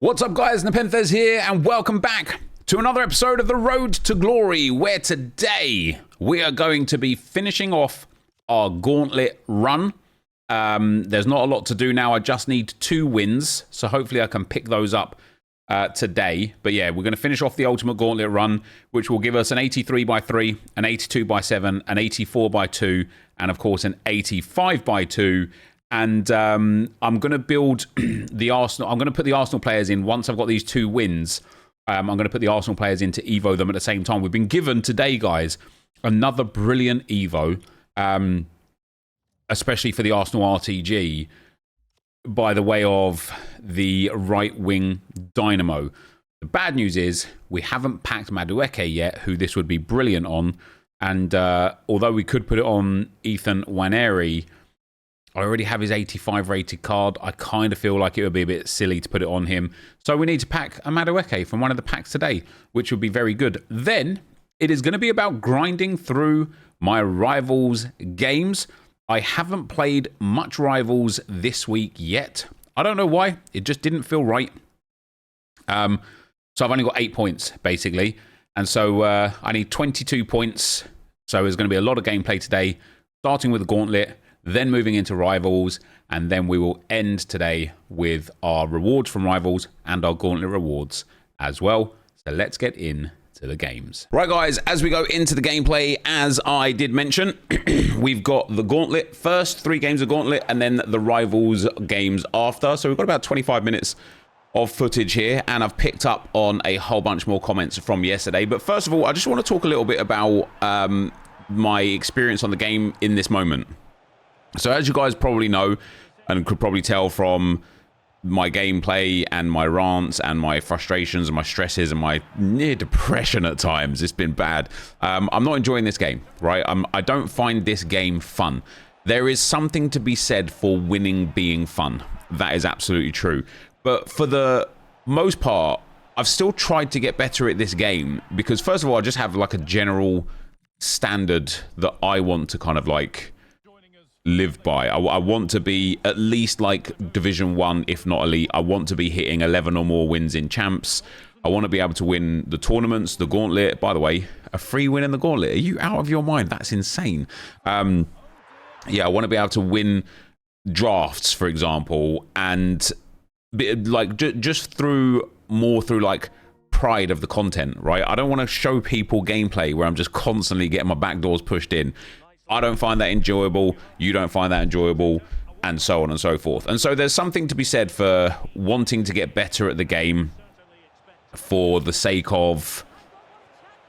What's up guys, NepentheZ here and welcome back to another episode of The Road to Glory, where today we are going to be finishing off our gauntlet run. There's not a lot to do now, I just need 2 wins, so hopefully I can pick those up today. But yeah, we're going to finish off the ultimate gauntlet run, which will give us an 83 by 3, an 82 by 7, an 84 by 2, and of course an 85 by 2. And I'm going to build the Arsenal. I'm going to put the Arsenal players in once I've got these 2 wins. I'm going to put the Arsenal players in to Evo them at the same time. We've been given today, guys, another brilliant Evo, especially for the Arsenal RTG, by the way of the right-wing Dynamo. The bad news is we haven't packed Madueke yet, who this would be brilliant on. And although we could put it on Ethan Nwaneri, I already have his 85 rated card. I kind of feel like it would be a bit silly to put it on him. So we need to pack a Madueke from one of the packs today, which would be very good. Then it is going to be about grinding through my Rivals games. I haven't played much Rivals this week yet. I don't know why. It just didn't feel right. So I've only got 8 points, basically. And so I need 22 points. So there's going to be a lot of gameplay today, starting with the Gauntlet, then moving into Rivals, and then we will end today with our rewards from Rivals and our Gauntlet rewards as well. So let's get into the games. Right, guys, as we go into the gameplay, as I did mention, we've got the Gauntlet first, 3 games of Gauntlet, and then the Rivals games after. So we've got about 25 minutes of footage here, and I've picked up on a whole bunch more comments from yesterday. But first of all, I just want to talk a little bit about my experience on the game in this moment. So as you guys probably know, and could probably tell from my gameplay and my rants and my frustrations and my stresses and my near depression at times, it's been bad. I'm not enjoying this game, right? I don't find this game fun. There is something to be said for winning being fun. That is absolutely true. But for the most part, I've still tried to get better at this game because, first of all, I just have like a general standard that I want to kind of like live by. I want to be at least like Division 1, if not elite. I want to be hitting 11 or more wins in champs. I want to be able to win the tournaments, the Gauntlet. By the way, a free win in the Gauntlet. Are you out of your mind? That's insane. Yeah, I want to be able to win drafts, for example, and like just through like pride of the content, right? I don't want to show people gameplay where I'm just constantly getting my backdoors pushed in. I don't find that enjoyable, you don't find that enjoyable, and so on and so forth. And so there's something to be said for wanting to get better at the game for the sake of,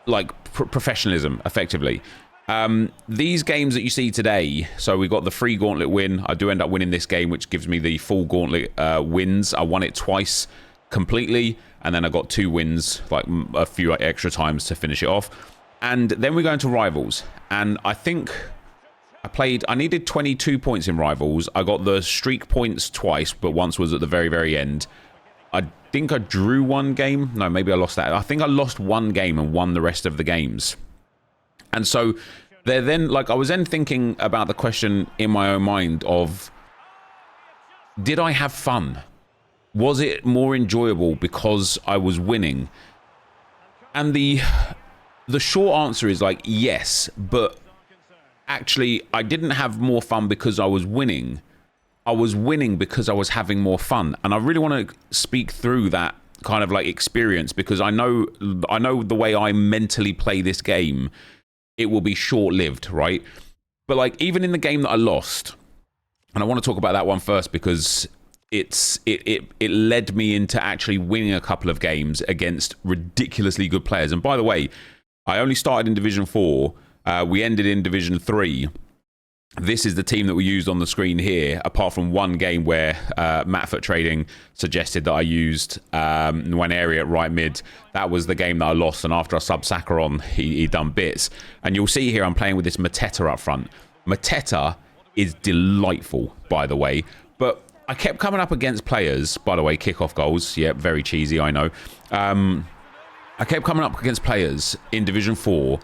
like, professionalism, effectively. These games that you see today, so we got the free Gauntlet win. I do end up winning this game, which gives me the full Gauntlet wins. I won it twice completely, and then I got 2 wins, like a few extra times to finish it off. And then we go into Rivals, and I think I needed 22 points in Rivals. I got the streak points twice, but once was at the very, very end. I think I drew 1 game. No, maybe I lost that. I think I lost 1 game and won the rest of the games. And so I was then thinking about the question in my own mind of, did I have fun? Was it more enjoyable because I was winning? And the short answer is like, yes, but actually I didn't have more fun because I was winning. I was winning because I was having more fun. And I really want to speak through that kind of like experience, because I know the way I mentally play this game, it will be short-lived, right? But like, even in the game that I lost, and I want to talk about that one first because it led me into actually winning a couple of games against ridiculously good players. And by the way, I only started in Division 4. We ended in Division 3. This is the team that we used on the screen here, apart from 1 game where Matfoot Trading suggested that I used Nwaneri at right mid. That was the game that I lost, and after I subbed Saka on, he done bits. And you'll see here I'm playing with this Mateta up front. Mateta is delightful, by the way, but I kept coming up against players, by the way, kickoff goals. Yep, very cheesy, I know. I kept coming up against players in Division 4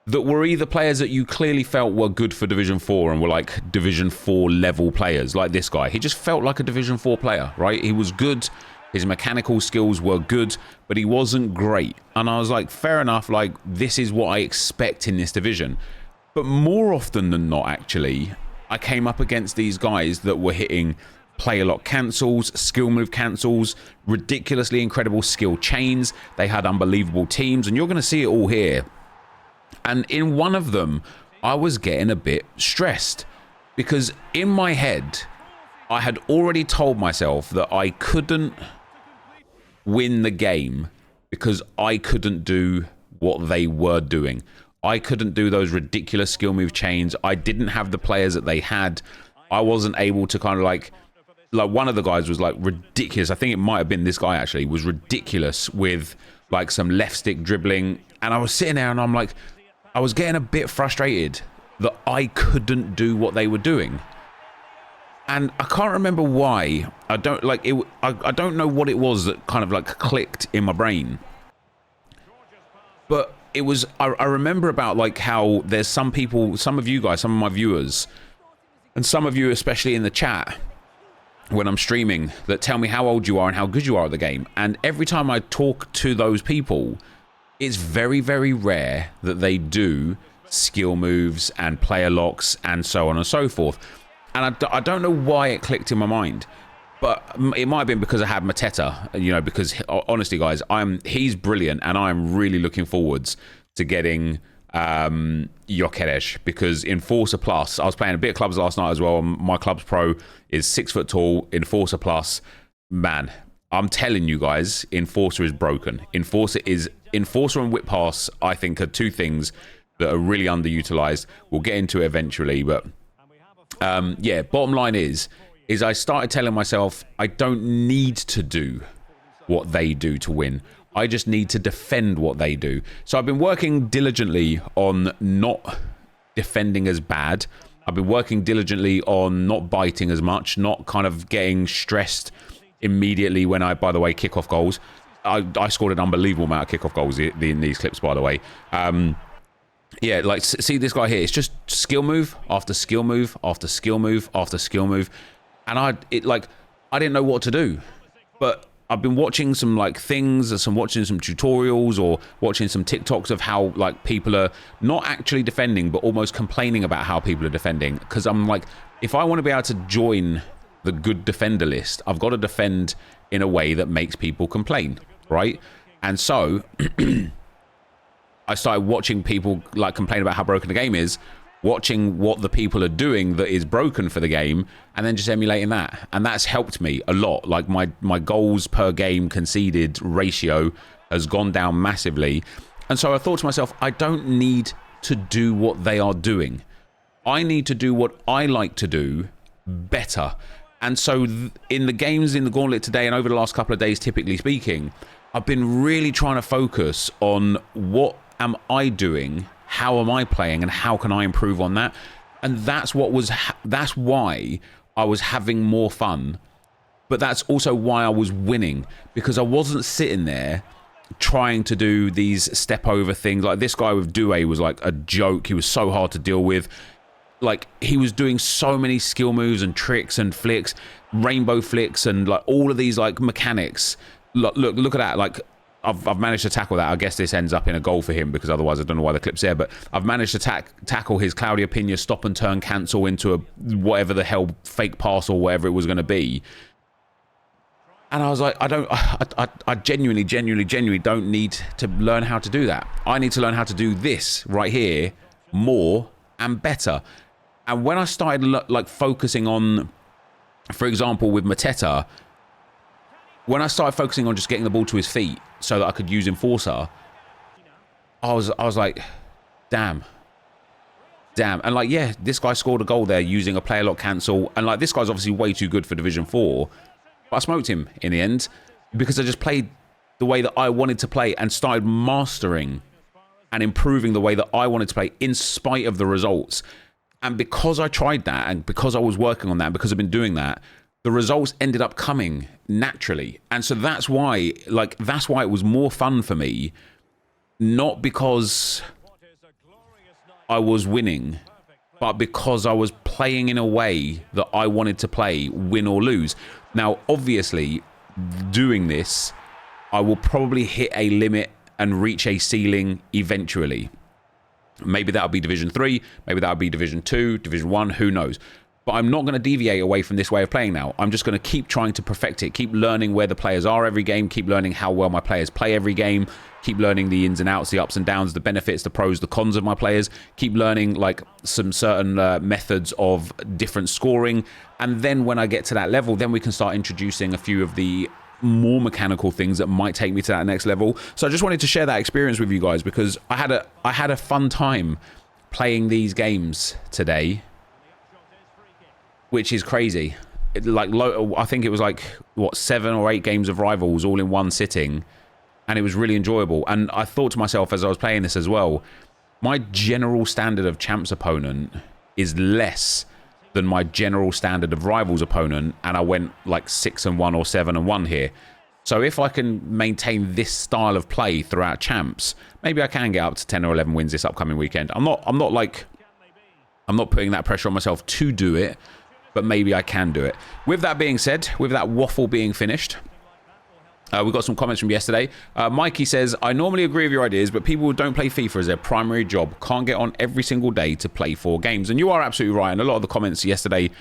that were either players that you clearly felt were good for Division 4 and were like Division 4 level players, like this guy. He just felt like a Division 4 player, right? He was good His mechanical skills were good, but he wasn't great. And I was like, fair enough, like, this is what I expect in this division. But more often than not, actually, I came up against these guys that were hitting play a lot cancels, skill move cancels, ridiculously incredible skill chains. They had unbelievable teams, and you're going to see it all here. And in one of them, I was getting a bit stressed because in my head, I had already told myself that I couldn't win the game because I couldn't do what they were doing. I couldn't do those ridiculous skill move chains. I didn't have the players that they had. I wasn't able to kind of like one of the guys was like ridiculous. I think it might have been this guy actually, was ridiculous with like some left stick dribbling. And I was sitting there and I'm like, I was getting a bit frustrated that I couldn't do what they were doing. And I can't remember why. I don't like it. I don't know what it was that kind of like clicked in my brain. But it was, I remember about like how there's some people, some of you guys, some of my viewers, and some of you especially in the chat when I'm streaming, that tell me how old you are and how good you are at the game. And every time I talk to those people, it's very, very rare that they do skill moves and player locks and so on and so forth. And I don't know why it clicked in my mind, but it might have been because I had Mateta, you know, because honestly, guys, he's brilliant and I'm really looking forwards to getting Enquiries, because Enforcer Plus, I was playing a bit of clubs last night as well. My club's pro is 6 foot tall. Enforcer Plus, man, I'm telling you guys, Enforcer is broken. Enforcer and Whip Pass, I think, are two things that are really underutilized. We'll get into it eventually, but yeah, bottom line is I started telling myself I don't need to do what they do to win. I just need to defend what they do. So I've been working diligently on not defending as bad. I've been working diligently on not biting as much, not kind of getting stressed immediately when I, by the way, kick off goals. I scored an unbelievable amount of kickoff goals in these clips, by the way. Yeah, like, see this guy here. It's just skill move after skill move after skill move after skill move. And I didn't know what to do. But I've been watching some like things, watching some tutorials or watching some TikToks of how like people are not actually defending, but almost complaining about how people are defending. Because I'm like, if I want to be able to join the good defender list, I've got to defend in a way that makes people complain, right? And so I started watching people like complain about how broken the game is, watching what the people are doing that is broken for the game, and then just emulating that. And that's helped me a lot. Like my goals per game conceded ratio has gone down massively. And so I thought to myself, I don't need to do what they are doing. I need to do what I like to do better. And so in the games in the Gauntlet today and over the last couple of days, typically speaking, I've been really trying to focus on what am I doing, how am I playing, and how can I improve on that. And that's why I was having more fun, but that's also why I was winning, because I wasn't sitting there trying to do these step over things. Like this guy with Douay was like a joke. He was so hard to deal with. Like he was doing so many skill moves and tricks and flicks, rainbow flicks, and like all of these like mechanics. Look at that. Like I've managed to tackle that. I guess this ends up in a goal for him, because otherwise I don't know why the clip's there. But I've managed to tackle his Claudia Pina stop and turn cancel into a whatever the hell fake pass or whatever it was going to be. And I was like, I genuinely don't need to learn how to do that. I need to learn how to do this right here more and better. And when I started like focusing on, for example, with Mateta, when I started focusing on just getting the ball to his feet so that I could use Enforcer, I was like, damn. And like, yeah, this guy scored a goal there using a player lock cancel. And like, this guy's obviously way too good for Division 4. But I smoked him in the end because I just played the way that I wanted to play and started mastering and improving the way that I wanted to play in spite of the results. And because I tried that, and because I was working on that, because I've been doing that, the results ended up coming naturally. And so that's why it was more fun for me, not because I was winning, but because I was playing in a way that I wanted to play, win or lose. Now, obviously, doing this, I will probably hit a limit and reach a ceiling eventually. Maybe that'll be Division 3, maybe that'll be Division 2, Division 1, who knows. But I'm not going to deviate away from this way of playing now. I'm just going to keep trying to perfect it, keep learning where the players are every game, keep learning how well my players play every game, keep learning the ins and outs, the ups and downs, the benefits, the pros, the cons of my players, keep learning like some certain methods of different scoring. And then when I get to that level, then we can start introducing a few of the more mechanical things that might take me to that next level. So I just wanted to share that experience with you guys because I had a fun time playing these games today, which is crazy. I think it was like what 7 or 8 games of Rivals all in one sitting, and it was really enjoyable. And I thought to myself as I was playing this as well, my general standard of Champs opponent is less than my general standard of Rivals opponent, and I went like 6-1 or 7-1 here. So if I can maintain this style of play throughout Champs, maybe I can get up to 10 or 11 wins this upcoming weekend. I'm not putting that pressure on myself to do it, but maybe I can do it. With that being said, with that waffle being finished, we've got some comments from yesterday. Mikey says, I normally agree with your ideas, but people who don't play FIFA as their primary job can't get on every single day to play 4 games. And you are absolutely right. And a lot of the comments yesterday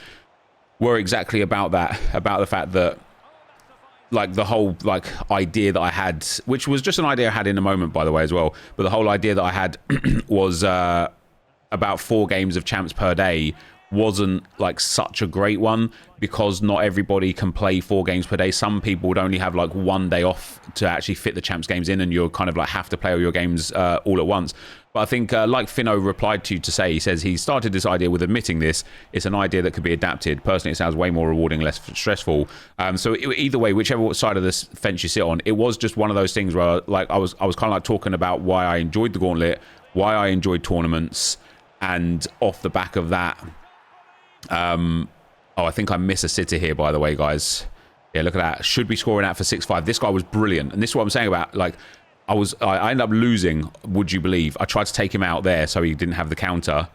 were exactly about that, about the fact that like the whole like idea that I had, which was just an idea I had in the moment, by the way, as well. But the whole idea that I had was about 4 games of Champs per day wasn't like such a great one because not everybody can play 4 games per day. Some people would only have like 1 day off to actually fit the Champs games in, and you're kind of like have to play all your games all at once. But I think like Finno replied to you to say, he says he started this idea with admitting this. It's an idea that could be adapted. Personally, it sounds way more rewarding, less stressful. So either way, whichever side of this fence you sit on, it was just one of those things where like I was kind of like talking about why I enjoyed the Gauntlet, why I enjoyed tournaments, and off the back of that, I think I miss a sitter here, by the way, guys. Yeah, look at that. Should be scoring out for 6-5. This guy was brilliant. And this is what I'm saying about, like, I ended up losing, would you believe? I tried to take him out there so he didn't have the counter.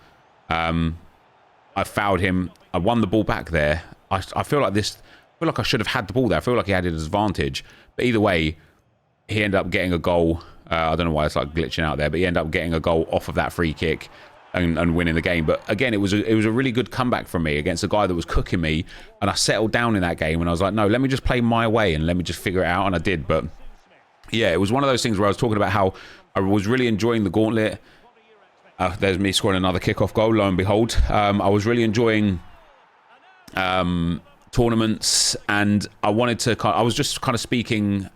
I fouled him. I won the ball back there. I feel like I should have had the ball there. I feel like he had an advantage. But either way, he ended up getting a goal. I don't know why it's like glitching out there, but he ended up getting a goal off of that free kick. And winning the game. But again, it was a really good comeback from me against a guy that was cooking me, and I settled down in that game and I was like, no, let me just play my way and let me just figure it out, and I did. But yeah, it was one of those things where I was talking about how I was really enjoying the Gauntlet. There's me scoring another kickoff goal, lo and behold. I was really enjoying tournaments, and I was just kind of speaking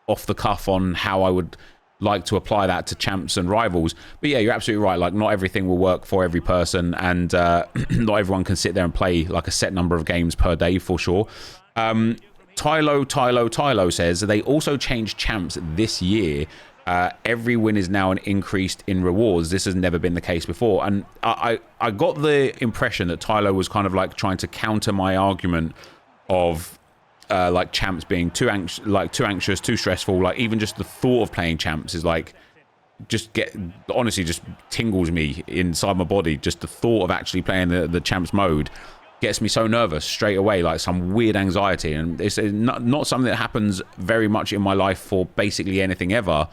off the cuff on how I would like to apply that to Champs and Rivals. But yeah, you're absolutely right. Like, not everything will work for every person, and not everyone can sit there and play like a set number of games per day for sure. Tylo says they also changed Champs this year. Every win is now an increased in rewards. This has never been the case before. And I got the impression that Tylo was kind of like trying to counter my argument of like Champs being too anxious, too stressful. Like, even just the thought of playing Champs is like, honestly just tingles me inside my body. Just the thought of actually playing the Champs mode gets me so nervous straight away, like some weird anxiety. And it's not something that happens very much in my life for basically anything ever.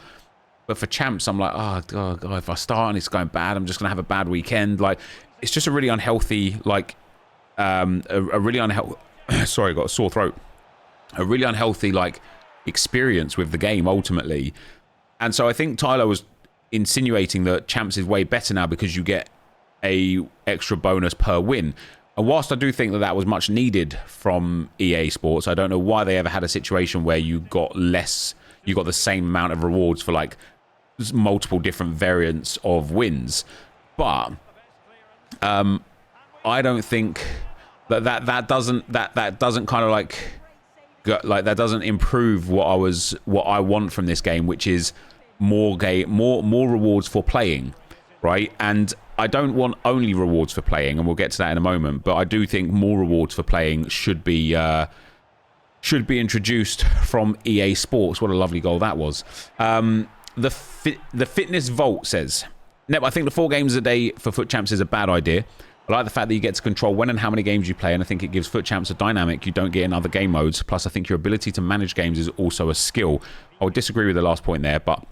But for Champs, I'm like, oh God, if I start and it's going bad, I'm just gonna have a bad weekend. Like, it's just a really unhealthy, like, a really unhealthy. Sorry, got a sore throat. A really unhealthy like experience with the game ultimately. And so I think Tyler was insinuating that Champs is way better now because you get a extra bonus per win. And whilst I do think that was much needed from EA Sports, I don't know why they ever had a situation where you got the same amount of rewards for like multiple different variants of wins. But I don't think that doesn't kind of like that doesn't improve what I want from this game, which is more rewards for playing, right? And I don't want only rewards for playing, and we'll get to that in a moment, but I do think more rewards for playing should be introduced from EA Sports. What a lovely goal that was. The Fitness Vault says, Nep, I think the 4 games a day for FUT Champs is a bad idea. I like the fact that you get to control when and how many games you play, and I think it gives FUT Champs a dynamic you don't get in other game modes. Plus, I think your ability to manage games is also a skill. I would disagree with the last point there, but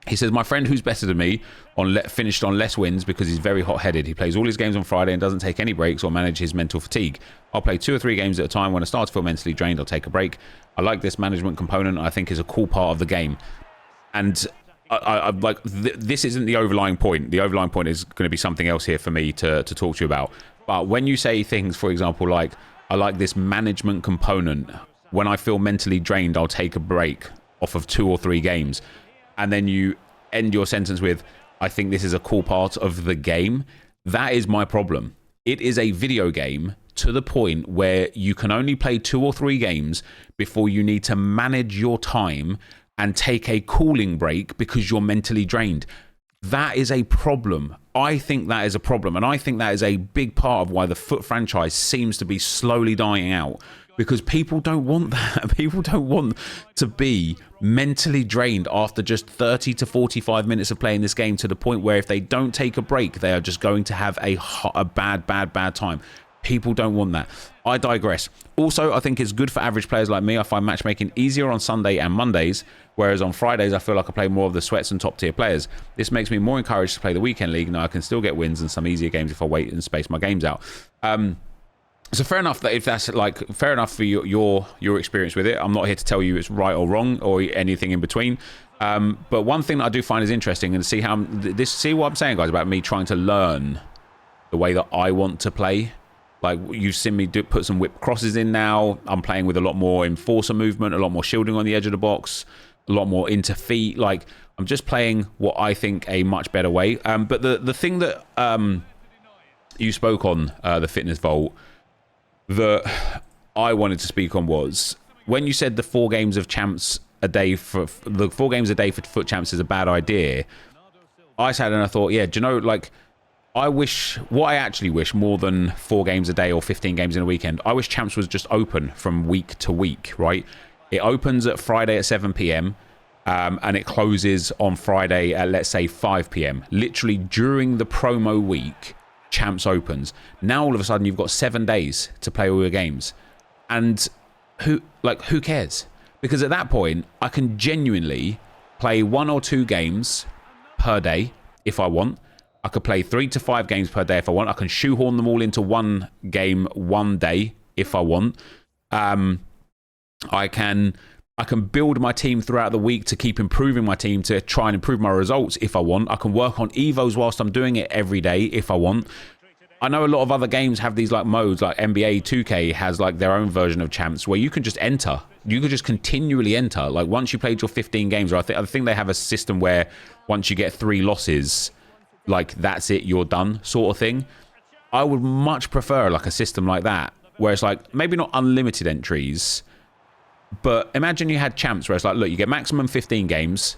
he says, my friend who's better than me finished on less wins because he's very hot-headed. He plays all his games on Friday and doesn't take any breaks or manage his mental fatigue. I'll play 2 or 3 games at a time. When I start to feel mentally drained, I'll take a break. I like this management component. I think is a cool part of the game. And I like this isn't the overlying point. The overlying point is going to be something else here for me to talk to you about. But when you say things, for example, like, I like this management component. When I feel mentally drained, I'll take a break off of 2 or 3 games. And then you end your sentence with, I think this is a cool part of the game. That is my problem. It is a video game to the point where you can only play 2 or 3 games before you need to manage your time and take a cooling break because you're mentally drained. That is a problem. I think that is a problem. And I think that is a big part of why the FUT franchise seems to be slowly dying out. Because people don't want that. People don't want to be mentally drained after just 30 to 45 minutes of playing this game, to the point where if they don't take a break, they are just going to have a bad time. People don't want that. I digress. Also, I think it's good for average players like me. I find matchmaking easier on Sunday and Mondays, whereas on Fridays, I feel like I play more of the sweats and top tier players. This makes me more encouraged to play the weekend league. Now I can still get wins and some easier games if I wait and space my games out. So fair enough that if that's like fair enough for your experience with it. I'm not here to tell you it's right or wrong or anything in between. But one thing that I do find is interesting, and see what I'm saying, guys, about me trying to learn the way that I want to play. Like, you've seen me put some whip crosses in now. I'm playing with a lot more enforcer movement, a lot more shielding on the edge of the box, a lot more into feet. Like, I'm just playing what I think a much better way. But the thing that you spoke on, the fitness vault, that I wanted to speak on was when you said the 4 games of champs a day for FUT champs is a bad idea. I sat and I thought, yeah, do you know, like, what I actually wish more than 4 games a day or 15 games in a weekend, I wish champs was just open from week to week, right? It opens at Friday at 7 p.m. And it closes on Friday at, let's say, 5 p.m. Literally during the promo week, champs opens. Now all of a sudden you've got 7 days to play all your games, and who cares? Because at that point I can genuinely play 1 or 2 games per day if I want. I could play 3 to 5 games per day if I want. I can shoehorn them all into one game one day if I want. I can build my team throughout the week to keep improving my team, to try and improve my results if I want. I can work on Evos whilst I'm doing it every day if I want. I know a lot of other games have these like modes, like NBA 2K has like their own version of champs where you can just enter. You can just continually enter. Like once you played your 15 games, or I think they have a system where once you get 3 losses, like that's it, you're done sort of thing. I would much prefer like a system like that where it's like maybe not unlimited entries, but imagine you had champs where it's like, look, you get maximum 15 games,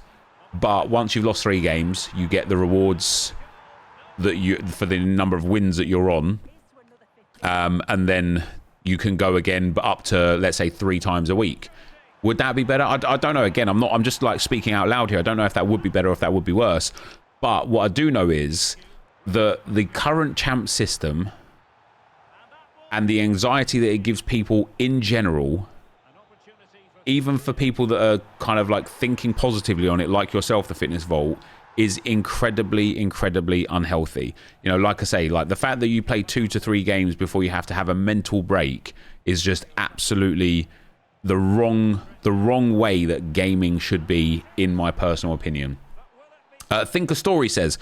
but once you've lost 3 games, you get the rewards that for the number of wins that you're on, and then you can go again, but up to, let's say, 3 times a week. Would that be better? I don't know. Again, I'm just like speaking out loud here. I don't know if that would be better or if that would be worse. But what I do know is that the current champ system and the anxiety that it gives people in general, even for people that are kind of like thinking positively on it, like yourself, the Fitness Vault, is incredibly, incredibly unhealthy. You know, like I say, like the fact that you play 2 to 3 games before you have to have a mental break is just absolutely the wrong way that gaming should be, in my personal opinion. Think a Story says,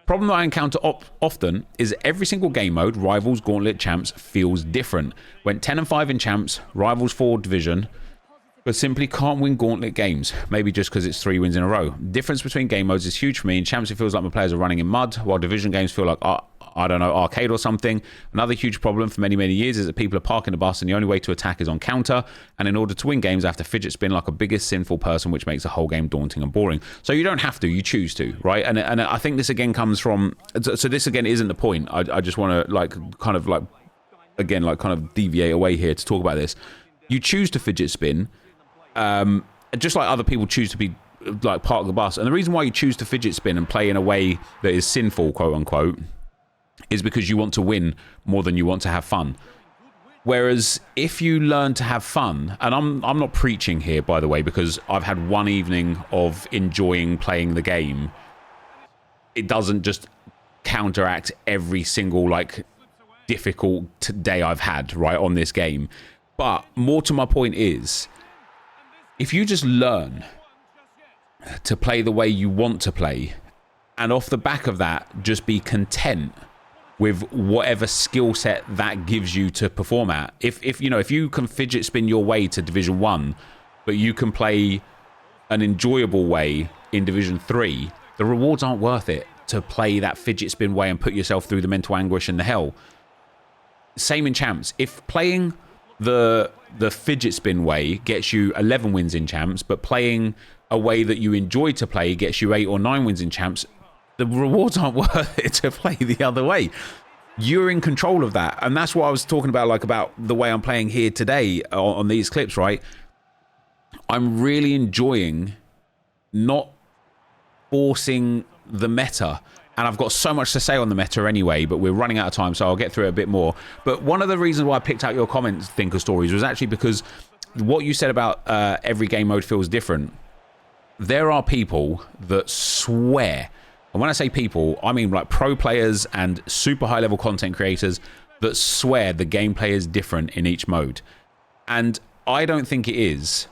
problem that I encounter often is every single game mode, Rivals, Gauntlet, Champs, feels different. Went 10 and 5 in Champs, Rivals 4 Division, but simply can't win Gauntlet games. Maybe just because it's 3 wins in a row. Difference between game modes is huge for me. In Champs, it feels like my players are running in mud, while Division games feel like, I don't know, arcade or something. Another huge problem for many, many years is that people are parking the bus and the only way to attack is on counter. And in order to win games, I have to fidget spin like a biggest sinful person, which makes the whole game daunting and boring. So you don't have to, you choose to, right? And I think this again comes from, so this again isn't the point. I just want to like, kind of like, again, like kind of deviate away here to talk about this. You choose to fidget spin, just like other people choose to be like park the bus. And the reason why you choose to fidget spin and play in a way that is sinful, quote unquote, is because you want to win more than you want to have fun. Whereas if you learn to have fun, and I'm not preaching here, by the way, because I've had one evening of enjoying playing the game, it doesn't just counteract every single like difficult day I've had right on this game. But more to my point is, if you just learn to play the way you want to play, and off the back of that just be content with whatever skill set that gives you to perform at. If you know, if you can fidget spin your way to Division 1, but you can play an enjoyable way in Division 3, the rewards aren't worth it to play that fidget spin way and put yourself through the mental anguish and the hell. Same in Champs. If playing the fidget spin way gets you 11 wins in Champs, but playing a way that you enjoy to play gets you 8 or 9 wins in Champs, the rewards aren't worth it to play the other way. You're in control of that. And that's what I was talking about, like about the way I'm playing here today on these clips, right? I'm really enjoying not forcing the meta. And I've got so much to say on the meta anyway, but we're running out of time, so I'll get through it a bit more. But one of the reasons why I picked out your comments, Thinker Stories, was actually because what you said about every game mode feels different. There are people that swear, and when I say people, I mean like pro players and super high level content creators that swear the gameplay is different in each mode. And I don't think it is.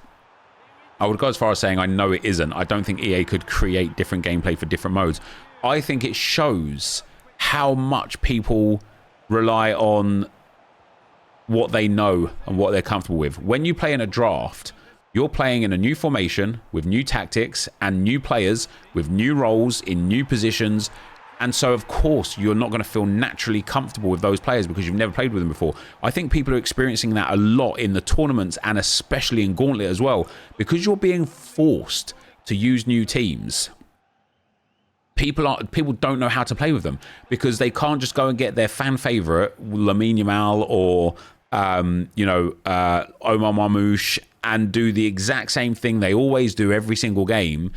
I would go as far as saying I know it isn't. I don't think EA could create different gameplay for different modes. I think it shows how much people rely on what they know and what they're comfortable with. When you play in a draft, you're playing in a new formation with new tactics and new players with new roles in new positions. And so, of course, you're not going to feel naturally comfortable with those players because you've never played with them before. I think people are experiencing that a lot in the tournaments and especially in Gauntlet as well, because you're being forced to use new teams. People don't know how to play with them because they can't just go and get their fan favorite Lamine Yamal or Omar Marmoush and do the exact same thing they always do every single game,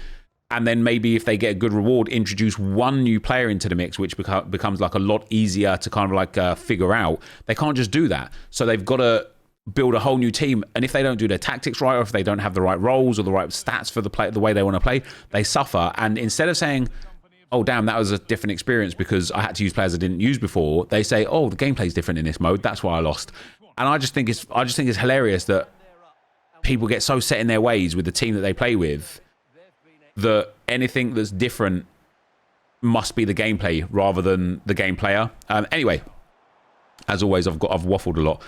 and then maybe if they get a good reward, introduce one new player into the mix, which becomes like a lot easier to kind of like figure out. They can't just do that, so they've got to build a whole new team. And if they don't do their tactics right, or if they don't have the right roles or the right stats for the way they want to play, they suffer. And instead of saying, oh damn, that was a different experience because I had to use players I didn't use before, they say, oh, the gameplay's different in this mode, that's why I lost. And I just think it's hilarious that people get so set in their ways with the team that they play with that anything that's different must be the gameplay rather than the game player. Anyway, as always, I've waffled a lot.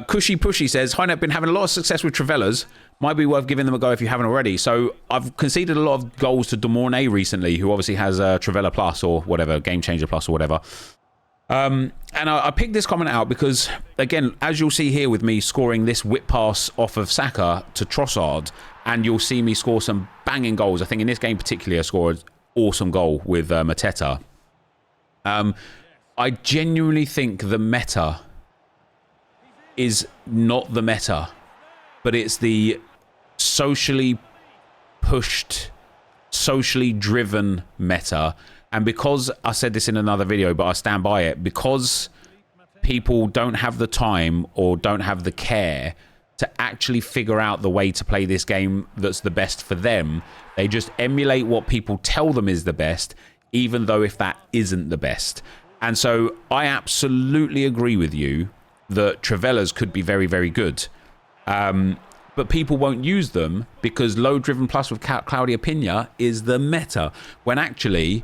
Cushy Pushy says, hi, Nep, been having a lot of success with Travellas. Might be worth giving them a go if you haven't already. So I've conceded a lot of goals to Demornay recently, who obviously has Travella Plus or whatever, Game Changer Plus or whatever. And I picked this comment out because, again, as you'll see here with me scoring this whip pass off of Saka to Trossard, and you'll see me score some banging goals. I think in this game particularly I scored an awesome goal with Mateta. I genuinely think the meta is not the meta, but it's the socially pushed, socially driven meta. And because I said this in another video, but I stand by it, because people don't have the time or don't have the care to actually figure out the way to play this game that's the best for them, they just emulate what people tell them is the best, even though if that isn't the best. And so I absolutely agree with you that Travellas could be very, very good. But people won't use them because low driven plus with Claudia Pina is the meta, when actually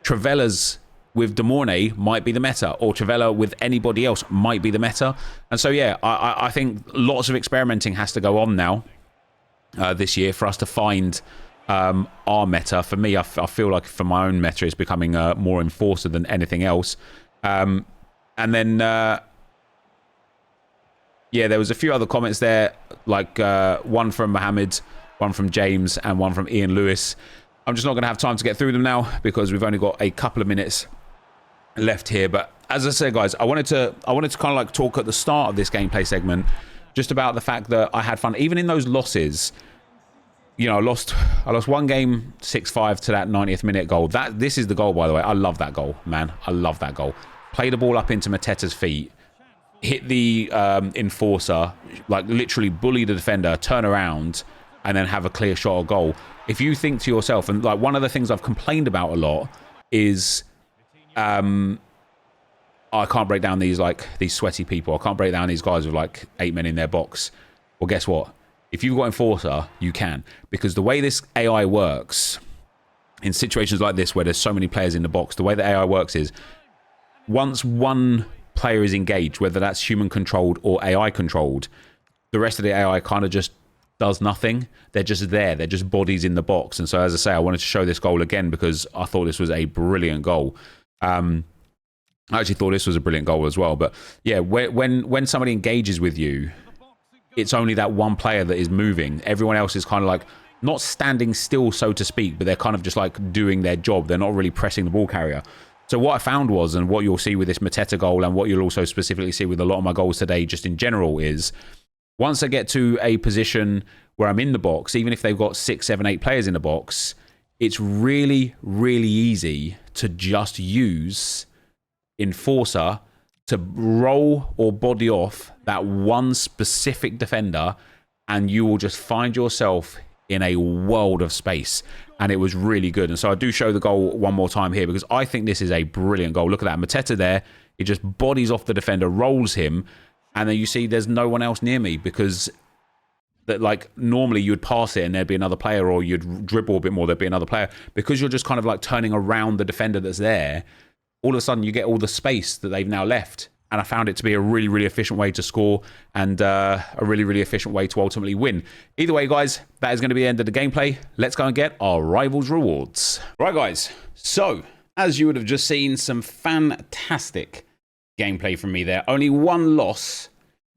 Travellas with Demornay might be the meta, or Travella with anybody else might be the meta. And so, yeah, I think lots of experimenting has to go on now this year for us to find our meta. For me, I feel like for my own meta, it's becoming more enforcer than anything else. And then, yeah, there was a few other comments there, like one from Mohammed, one from James, and one from Ian Lewis. I'm just not going to have time to get through them now because we've only got a couple of minutes left here. But as I said, guys, I wanted to kind of like talk at the start of this gameplay segment just about the fact that I had fun, even in those losses. You know, I lost one game 6-5 to that 90th minute goal. This is the goal, by the way. I love that goal, man. I love that goal. play the ball up into NepentheZ's feet, hit the enforcer, like literally bully the defender, turn around, and then have a clear shot or goal. If you think to yourself, and like one of the things I've complained about a lot is, I can't break down these sweaty people. I can't break down these guys with like 8 men in their box. Well, guess what? If you've got enforcer, you can, because the way this AI works in situations like this where there's so many players in the box, the way the AI works is once one player is engaged, whether that's human controlled or AI controlled, the rest of the AI kind of just does nothing. They're just there. They're just bodies in the box. And so, as I say, I wanted to show this goal again because I thought this was a brilliant goal. I actually thought this was a brilliant goal as well. But yeah, when somebody engages with you, it's only that one player that is moving. Everyone else is kind of like not standing still, so to speak, but they're kind of just like doing their job. They're not really pressing the ball carrier. So what I found was, and what you'll see with this NepentheZ goal, and what you'll also specifically see with a lot of my goals today, just in general, is once I get to a position where I'm in the box, even if they've got 6, 7, 8 players in the box, it's really, really easy to just use enforcer to roll or body off that one specific defender, and you will just find yourself in a world of space. And it was really good. And so I do show the goal one more time here because I think this is a brilliant goal. Look at that. NepentheZ there. It just bodies off the defender, rolls him, and then you see there's no one else near me because that, like, normally you would pass it and there'd be another player, or you'd dribble a bit more, there'd be another player. Because you're just kind of like turning around the defender that's there, all of a sudden you get all the space that they've now left. And I found it to be a really, really efficient way to score, and a really, really efficient way to ultimately win. Either way, guys, that is going to be the end of the gameplay. Let's go and get our Rivals rewards. Right, guys. So, as you would have just seen, some fantastic gameplay from me there. Only one loss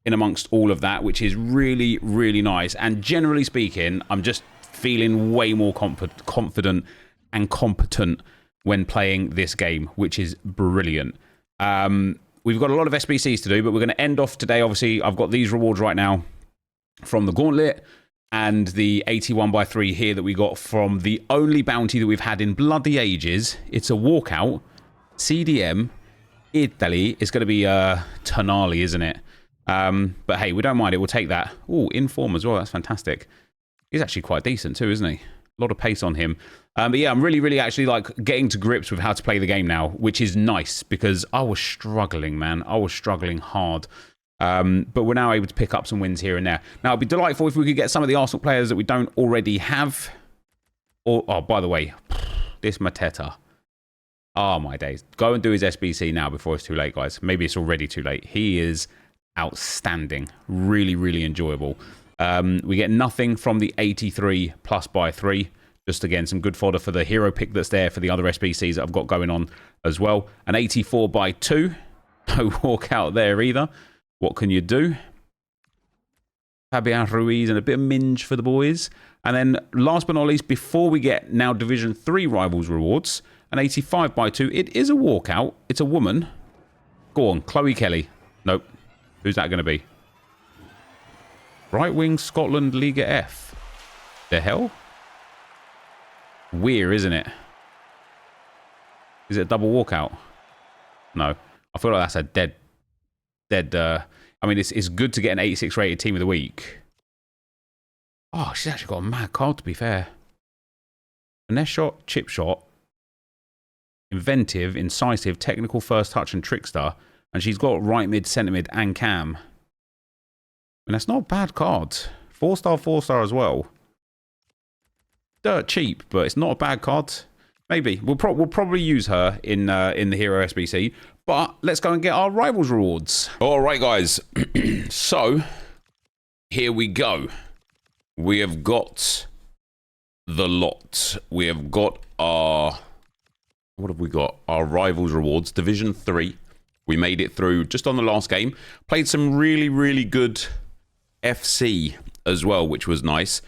in amongst all of that, which is really, really nice. And generally speaking, I'm just feeling way more confident and competent when playing this game, which is brilliant. We've got a lot of SBCs to do, but we're going to end off today. Obviously, I've got these rewards right now from the Gauntlet and the 81x3 here that we got from the only bounty that we've had in bloody ages. It's a walkout. CDM, Italy. It's going to be Tonali, isn't it? But hey, we don't mind it. We'll take that. Oh, inform as well. That's fantastic. He's actually quite decent too, isn't he? A lot of pace on him. But yeah, I'm really, really actually like getting to grips with how to play the game now, which is nice because I was struggling, man. I was struggling hard. But we're now able to pick up some wins here and there. Now, it'd be delightful if we could get some of the Arsenal players that we don't already have. Or, oh, by the way, this NepentheZ. Oh, my days. Go and do his SBC now before it's too late, guys. Maybe it's already too late. He is outstanding. Really, really enjoyable. We get nothing from the 83 plus by 3. Just, again, some good fodder for the hero pick that's there for the other SBCs that I've got going on as well. An 84 by 2. No walkout there either. What can you do? Fabian Ruiz and a bit of minge for the boys. And then, last but not least, before we get now Division 3 Rivals rewards, an 85 by 2. It is a walkout. It's a woman. Go on, Chloe Kelly. Nope. Who's that going to be? Right wing Scotland Liga F. The hell? Weird, isn't it? Is it a double walkout? No. I feel like that's a dead. I mean, it's good to get an 86 rated team of the week. Oh, she's actually got a mad card, to be fair. Finesse shot, chip shot, inventive, incisive, technical, first touch, and trickster. And she's got right mid, centre mid, and cam. And that's not a bad card. 4-star as well. Dirt cheap, but it's not a bad card. Maybe. We'll probably use her in the Hero SBC. But let's go and get our Rivals rewards. All right, guys. So, here we go. We have got the lot. We have got our... What have we got? Our Rivals rewards. Division 3. We made it through just on the last game. Played some really, really good FC as well, which was nice.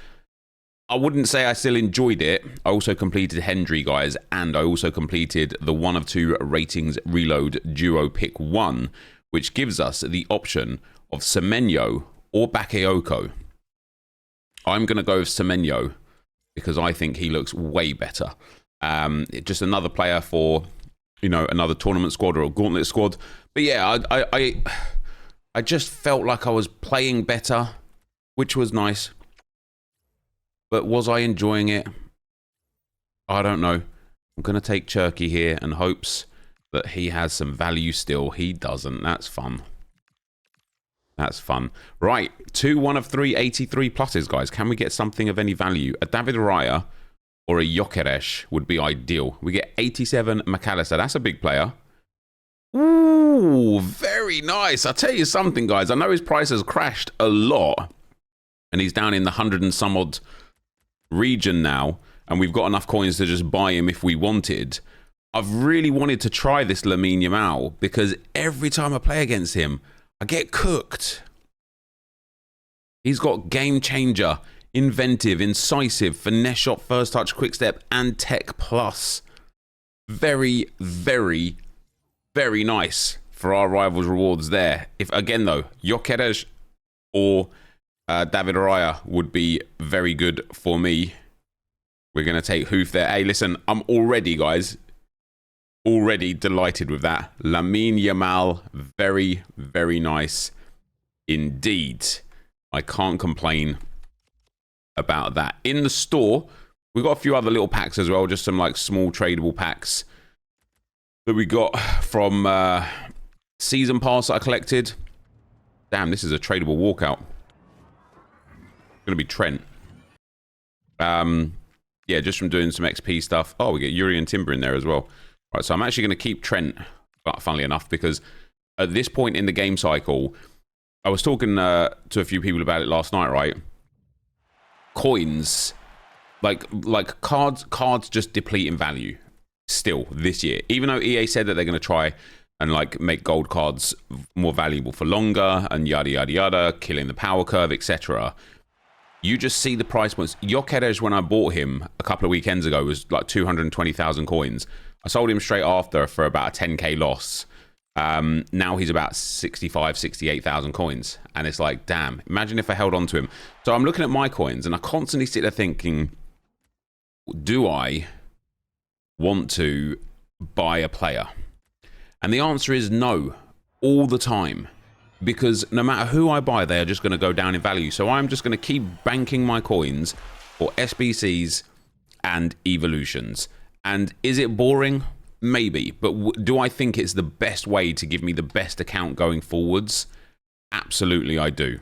I wouldn't say I still enjoyed it. I also completed Hendry, guys, and I also completed the 1 of 2 ratings reload duo pick 1, which gives us the option of Semenyo or Bakayoko. I'm going to go with Semenyo because I think he looks way better. Just another player for you know, another tournament squad or a gauntlet squad. But yeah, I just felt like I was playing better, which was nice. But was I enjoying it? I don't know. I'm going to take Cherky here and hopes that he has some value still. He doesn't. That's fun. That's fun. Right. 1 of 3 83 pluses, guys. Can we get something of any value? A David Raya or a Gyökeres would be ideal. We get 87 McAllister. That's a big player. Ooh, very nice. I'll tell you something, guys. I know his price has crashed a lot. And he's down in the 100 and some odd region now. And we've got enough coins to just buy him if we wanted. I've really wanted to try this Lamine Yamal because every time I play against him, I get cooked. He's got game changer, inventive, incisive, finesse shot, first touch, quick step, and tech plus. Very, very, very nice for our rivals' rewards there. If again though, Gyökeres or David Raya would be very good for me. We're going to take Hoof there. Hey, listen, I'm already, guys, already delighted with that. Lamine Yamal, very, very nice indeed. I can't complain about that. In the store, we've got a few other little packs as well, just some like small tradable packs that we got from Season Pass that I collected. Damn, this is a tradable walkout. It's going to be Trent. Yeah, just from doing some XP stuff. Oh, we get Yuri and Timber in there as well. Right, so I'm actually going to keep Trent, funnily enough, because at this point in the game cycle, I was talking to a few people about it last night, right? Coins, like cards just deplete in value still this year. Even though EA said that they're going to try and like make gold cards more valuable for longer and yada, yada, yada, killing the power curve, etc. You just see the price points. Gyökeres, when I bought him a couple of weekends ago, was like 220,000 coins. I sold him straight after for about a 10k loss. Now he's about 65, 68,000 coins. And it's like, damn, imagine if I held on to him. So I'm looking at my coins and I constantly sit there thinking, do I want to buy a player? And the answer is no, all the time. Because no matter who I buy, they are just going to go down in value. So I'm just going to keep banking my coins for SBCs and evolutions. And is it boring? Maybe. But do I think it's the best way to give me the best account going forwards? Absolutely, I do.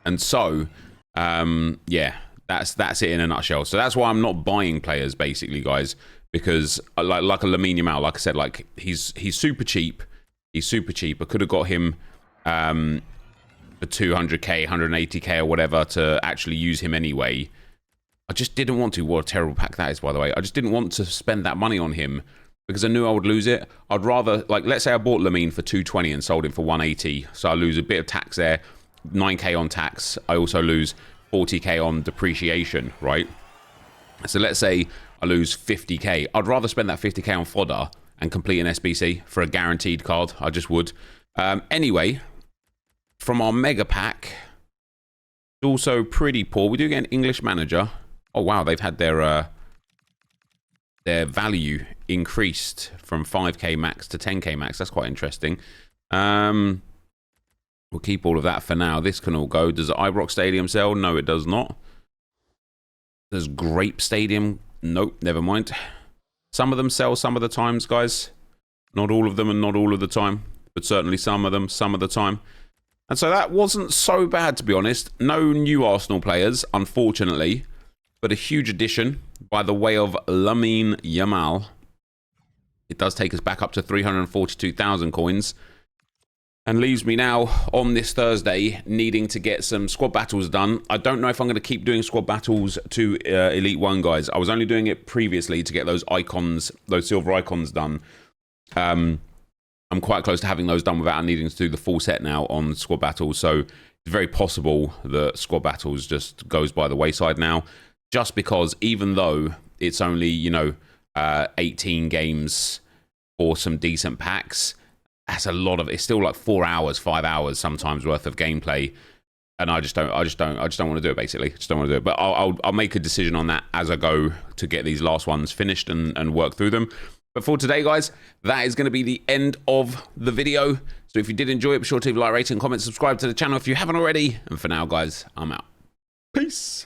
And so, yeah, that's it in a nutshell. So that's why I'm not buying players, basically, guys. Because like a Lamine Yamal, like I said, like he's super cheap. He's super cheap. I could have got him for 200k, 180k or whatever to actually use him anyway. I just didn't want to. What a terrible pack that is, by the way. I just didn't want to spend that money on him because I knew I would lose it. I'd rather, like, let's say I bought Lamine for 220 and sold him for 180. So I lose a bit of tax there, 9k on tax. I also lose 40k on depreciation, right? So let's say I lose 50k. I'd rather spend that 50k on fodder and complete an SBC for a guaranteed card. I just would. Anyway, from our mega pack, it's also pretty poor. We do get an English manager. Oh wow, they've had their value increased from 5k max to 10k max. That's quite interesting. We'll keep all of that for now. This can all go. Does Ibrox Stadium sell? No, it does not. Does Grape Stadium? Nope, never mind. Some of them sell some of the times, guys. Not all of them and not all of the time, but certainly some of them, some of the time. And so that wasn't so bad, to be honest. No new Arsenal players, unfortunately, but a huge addition by the way of Lamine Yamal. It does take us back up to 342,000 coins and leaves me now on this Thursday needing to get some squad battles done. I don't know if I'm going to keep doing squad battles to Elite 1, guys. I was only doing it previously to get those icons, those silver icons done. I'm quite close to having those done without needing to do the full set now on squad battles. So it's very possible that squad battles just goes by the wayside now, just because even though it's only, you know, 18 games for some decent packs, that's a lot of, it's still like 4 hours, 5 hours sometimes worth of gameplay. And I just don't want to do it, basically. Just don't want to do it. But I'll make a decision on that as I go to get these last ones finished and work through them. But for today, guys, that is going to be the end of the video. So if you did enjoy it, be sure to leave a like, rating, comment, subscribe to the channel if you haven't already. And for now, guys, I'm out. Peace.